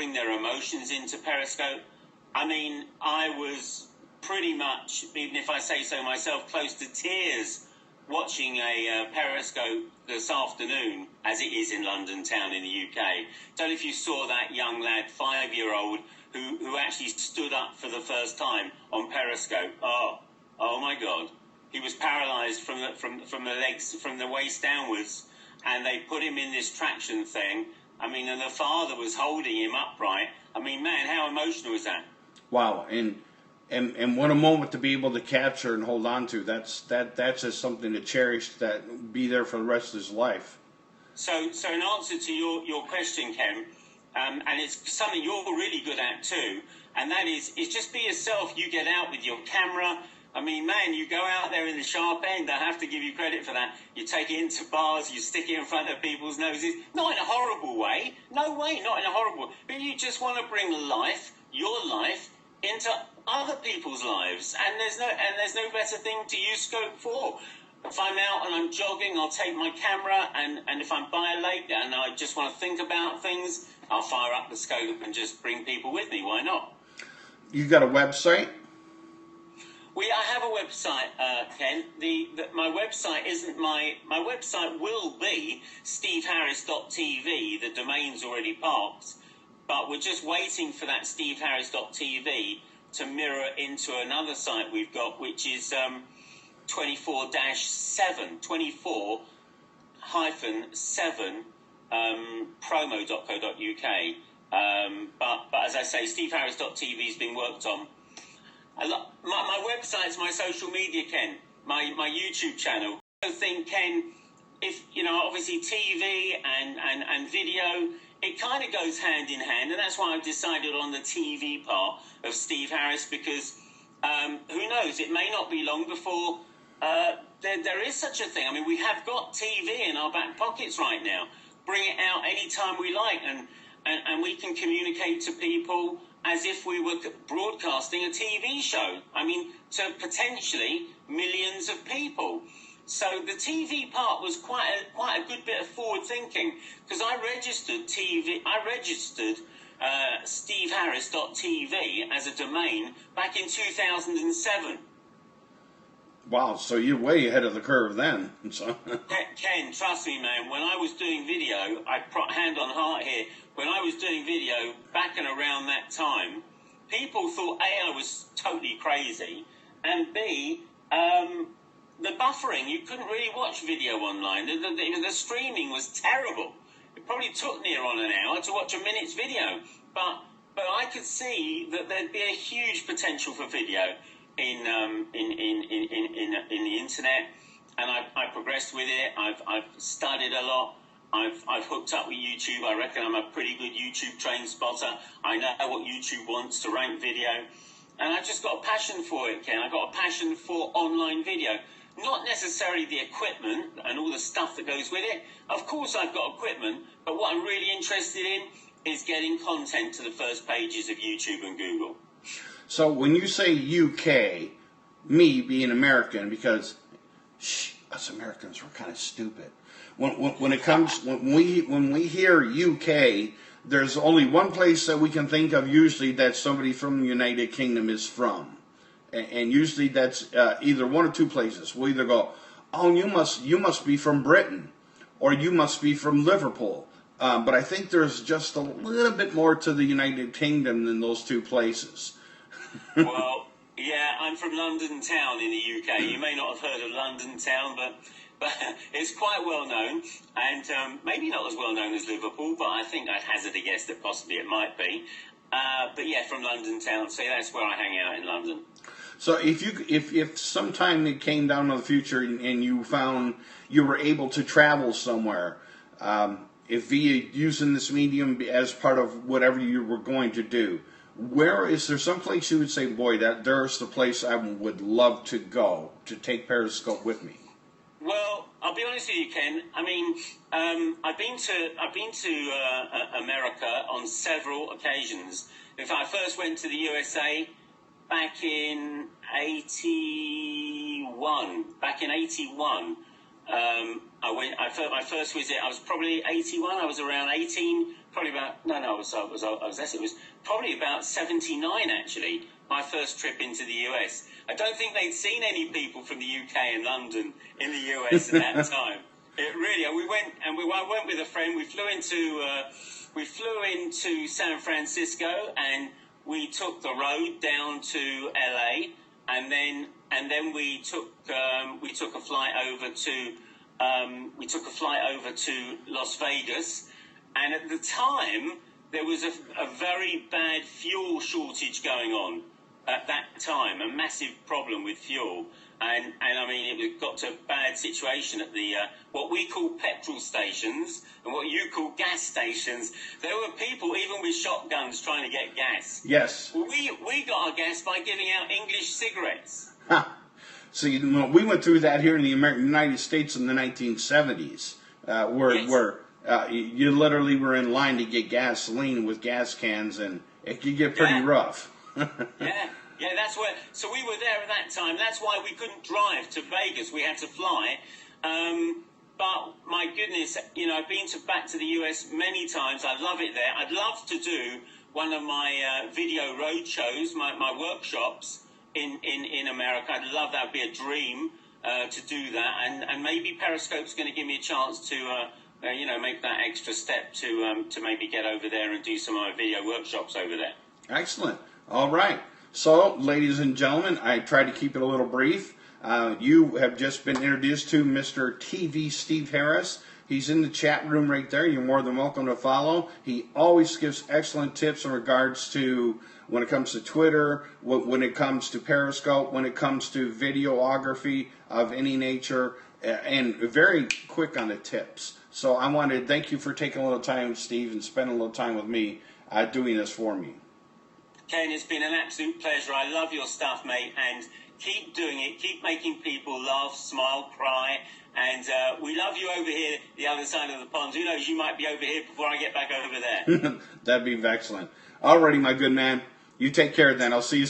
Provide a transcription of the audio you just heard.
bring their emotions into Periscope. I mean, I was pretty much, even if I say so myself, close to tears watching a Periscope this afternoon, as it is in London town in the UK. Don't know if you saw that young lad, 5-year-old, who actually stood up for the first time on Periscope. Oh my God. He was paralysed from the legs, from the waist downwards, and they put him in this traction thing. I mean, and the father was holding him upright. I mean, man, how emotional is that? Wow, and what a moment to be able to capture and hold on to. That's just something to cherish, that be there for the rest of his life. So in answer to your question, Ken, and it's something you're really good at too, and that is just be yourself. You get out with your camera. I mean, man, you go out there in the sharp end. I have to give you credit for that. You take it into bars, you stick it in front of people's noses. Not in a horrible way. No way, not in a horrible way. But you just want to bring life, your life, into other people's lives. And there's no better thing to use scope for. If I'm out and I'm jogging, I'll take my camera, and if I'm by a lake and I just want to think about things, I'll fire up the scope and just bring people with me. Why not? You got a website? I have a website, Ken. My website isn't my website will be steveharris.tv. The domain's already parked, but we're just waiting for that steveharris.tv to mirror into another site we've got, which is 24-7 promo.co.uk. But as I say, steveharris.tv has been worked on. My website's my social media, Ken, my YouTube channel. I think, Ken, if, obviously TV and video, it kind of goes hand in hand, and that's why I've decided on the TV part of Steve Harris, because who knows, it may not be long before there is such a thing. I mean, we have got TV in our back pockets right now. Bring it out anytime we like, and we can communicate to people as if we were broadcasting a TV show. I mean, to potentially millions of people. So the TV part was quite a good bit of forward thinking, because I registered steveharris.tv as a domain back in 2007. Wow, so you're way ahead of the curve then. So. Ken, trust me, man, when I was doing video, hand on heart here, when I was doing video back and around that time, people thought, A, I was totally crazy, and B, the buffering, you couldn't really watch video online. The streaming was terrible. It probably took near on an hour to watch a minute's video, but I could see that there'd be a huge potential for video in the internet, and I progressed with it. I've studied a lot. I've hooked up with YouTube. I reckon I'm a pretty good YouTube train spotter. I know what YouTube wants to rank video, and I've just got a passion for it, Ken. I've got a passion for online video. Not necessarily the equipment and all the stuff that goes with it. Of course I've got equipment, but what I'm really interested in is getting content to the first pages of YouTube and Google. So when you say UK, me being American, because us Americans, we're kind of stupid. When it comes, when we hear UK, there's only one place that we can think of usually that somebody from the United Kingdom is from, and usually that's either one or two places. We'll either go, oh, you must be from Britain, or you must be from Liverpool. But I think there's just a little bit more to the United Kingdom than those two places. Well, yeah, I'm from London town in the UK. You may not have heard of London town, but it's quite well known, and maybe not as well known as Liverpool, but I think I'd hazard a guess that possibly it might be. But yeah, from London town, so that's where I hang out in London. So if sometime it came down to the future and you found you were able to travel somewhere, if via using this medium as part of whatever you were going to do, where is there some place you would say, boy, that there's the place I would love to go to take Periscope with me? Well, I'll be honest with you, Ken. I mean, I've been to America on several occasions. In fact, I first went to the USA back in 81. Back in 81, my first visit, I was probably 81. I was around 18 probably about, no, I was actually, it was probably about 79, actually, my first trip into the US. I don't think they'd seen any people from the UK and London in the US at that time. It really, I went with a friend. We flew into San Francisco, and we took the road down to LA, and then we took a flight over to Las Vegas. And at the time, there was a very bad fuel shortage going on at that time, a massive problem with fuel. And I mean, it got to a bad situation at the what we call petrol stations and what you call gas stations. There were people, even with shotguns, trying to get gas. Yes. Well, we got our gas by giving out English cigarettes. Huh. So we went through that here in the United States in the 1970s, where you literally were in line to get gasoline with gas cans, and it could get pretty rough. Yeah, that's where. So we were there at that time. That's why we couldn't drive to Vegas. We had to fly. But my goodness, I've been back to the US many times. I love it there. I'd love to do one of my video road shows, my workshops in America. I'd love that. Would be a dream to do that. And maybe Periscope's going to give me a chance to make that extra step to maybe get over there and do some of my video workshops over there. Excellent. All right. So, ladies and gentlemen, I tried to keep it a little brief. You have just been introduced to Mr. TV Steve Harris. He's in the chat room right there. You're more than welcome to follow. He always gives excellent tips in regards to when it comes to Twitter, when it comes to Periscope, when it comes to videography of any nature, and very quick on the tips. So I wanted to thank you for taking a little time, Steve, and spending a little time with me doing this for me. Ken, it's been an absolute pleasure. I love your stuff, mate, and keep doing it. Keep making people laugh, smile, cry, and we love you over here, the other side of the pond. Who knows, you might be over here before I get back over there. That'd be excellent. Alrighty, my good man. You take care then. I'll see you soon.